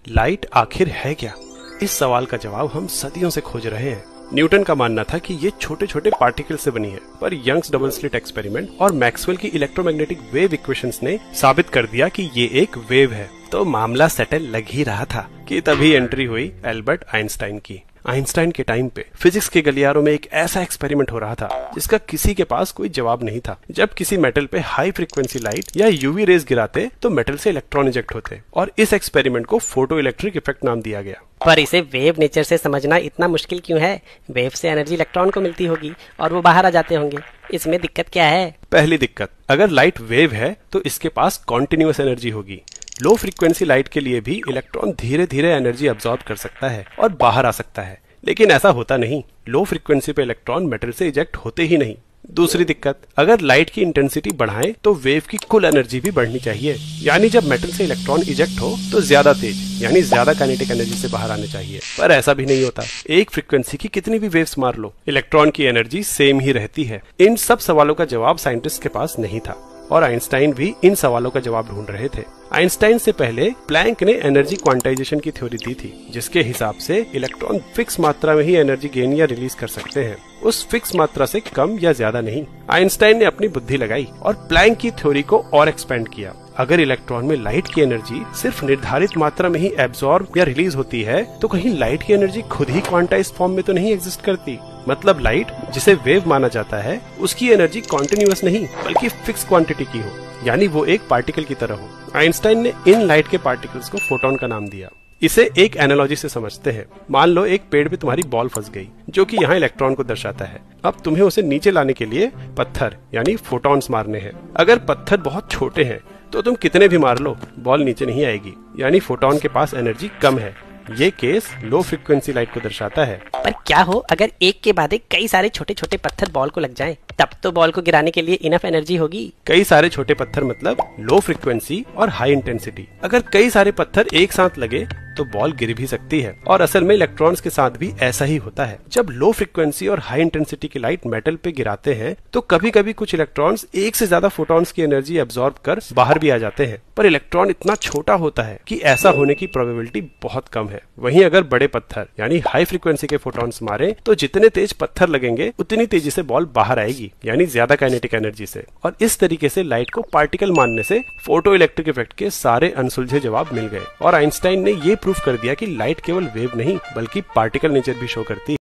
Light आखिर है क्या? इस सवाल का जवाब हम सदियों से खोज रहे हैं। न्यूटन का मानना था कि ये छोटे छोटे पार्टिकल से बनी है, पर यंग्स डबल स्लिट एक्सपेरिमेंट और मैक्सवेल की इलेक्ट्रोमैग्नेटिक वेव इक्वेशंस ने साबित कर दिया कि ये एक वेव है। तो मामला सेटल लग ही रहा था कि तभी एंट्री हुई एल्बर्ट आइंस्टाइन की। आइंस्टाइन के टाइम पे फिजिक्स के गलियारों में एक ऐसा एक्सपेरिमेंट हो रहा था जिसका किसी के पास कोई जवाब नहीं था। जब किसी मेटल पे हाई फ्रीक्वेंसी लाइट या यूवी रेज गिराते तो मेटल से इलेक्ट्रॉन इजेक्ट होते और इस एक्सपेरिमेंट को फोटो इलेक्ट्रिक इफेक्ट नाम दिया गया। पर इसे वेव नेचर से समझना इतना मुश्किल क्यों है? वेव से एनर्जी इलेक्ट्रॉन को मिलती होगी और वो बाहर आ जाते होंगे। इसमें दिक्कत क्या है? पहली दिक्कत, अगर लाइट वेव है तो इसके पास कॉन्टिन्यूअस एनर्जी होगी। लो फ्रीक्वेंसी लाइट के लिए भी इलेक्ट्रॉन धीरे धीरे एनर्जी अब्सॉर्ब कर सकता है और बाहर आ सकता है, लेकिन ऐसा होता नहीं। लो फ्रीक्वेंसी पे इलेक्ट्रॉन मेटल से इजेक्ट होते ही नहीं। दूसरी दिक्कत, अगर लाइट की इंटेंसिटी बढ़ाएं तो वेव की कुल एनर्जी भी बढ़नी चाहिए, यानी जब मेटल से इलेक्ट्रॉन इजेक्ट हो तो ज्यादा तेज यानी ज्यादा काइनेटिक एनर्जी से बाहर आने चाहिए, पर ऐसा भी नहीं होता। एक फ्रीक्वेंसी की कितनी भी वेव्स मार लो, इलेक्ट्रॉन की एनर्जी सेम ही रहती है। इन सब सवालों का जवाब साइंटिस्ट के पास नहीं था और आइंस्टाइन भी इन सवालों का जवाब ढूंढ रहे थे। आइंस्टाइन से पहले प्लैंक ने एनर्जी क्वांटाइजेशन की थ्योरी दी थी, जिसके हिसाब से इलेक्ट्रॉन फिक्स मात्रा में ही एनर्जी गेन या रिलीज कर सकते हैं, उस फिक्स मात्रा से कम या ज्यादा नहीं। आइंस्टाइन ने अपनी बुद्धि लगाई और प्लैंक की थ्योरी को और एक्सपेंड किया। अगर इलेक्ट्रॉन में लाइट की एनर्जी सिर्फ निर्धारित मात्रा में ही एब्सॉर्ब या रिलीज होती है तो कहीं लाइट की एनर्जी खुद ही क्वांटाइज्ड फॉर्म में तो नहीं एग्जिस्ट करती। मतलब लाइट, जिसे वेव माना जाता है, उसकी एनर्जी कॉन्टिन्यूअस नहीं बल्कि फिक्स क्वांटिटी की हो, यानी वो एक पार्टिकल की तरह हो। आइंस्टाइन ने इन लाइट के पार्टिकल्स को फोटॉन का नाम दिया। इसे एक एनालॉजी से समझते हैं। मान लो एक पेड़ पे तुम्हारी बॉल फंस गई, जो कि यहाँ इलेक्ट्रॉन को दर्शाता है। अब तुम्हें उसे नीचे लाने के लिए पत्थर यानी फोटॉन्स मारने हैं। अगर पत्थर बहुत छोटे हैं तो तुम कितने भी मार लो, बॉल नीचे नहीं आएगी, यानी फोटॉन के पास एनर्जी कम है। ये केस लो फ्रीक्वेंसी लाइट को दर्शाता है। पर क्या हो अगर एक के बाद एक कई सारे छोटे छोटे पत्थर बॉल को लग जाएं? तब तो बॉल को गिराने के लिए इनफ एनर्जी होगी। कई सारे छोटे पत्थर मतलब लो फ्रीक्वेंसी और हाई इंटेंसिटी। अगर कई सारे पत्थर एक साथ लगे तो बॉल गिर भी सकती है, और असल में इलेक्ट्रॉन्स के साथ भी ऐसा ही होता है। जब लो फ्रीक्वेंसी और हाई इंटेंसिटी की लाइट मेटल पे गिराते हैं तो कभी कभी कुछ इलेक्ट्रॉन्स एक से ज्यादा फोटॉन्स की एनर्जी एब्सॉर्ब कर बाहर भी आ जाते हैं, पर इलेक्ट्रॉन इतना छोटा होता है कि ऐसा होने की प्रोबेबिलिटी बहुत कम है। वहीं अगर बड़े पत्थर यानी हाई फ्रीक्वेंसी के फोटॉन्स मारे तो जितने तेज पत्थर लगेंगे उतनी तेजी से बॉल बाहर आएगी, यानी ज्यादा काइनेटिक एनर्जी से। और इस तरीके से लाइट को पार्टिकल मानने से फोटो इलेक्ट्रिक इफेक्ट के सारे अनसुलझे जवाब मिल गए और आइंस्टाइन ने ये प्रूफ कर दिया कि लाइट केवल वेव नहीं बल्कि पार्टिकल नेचर भी शो करती है।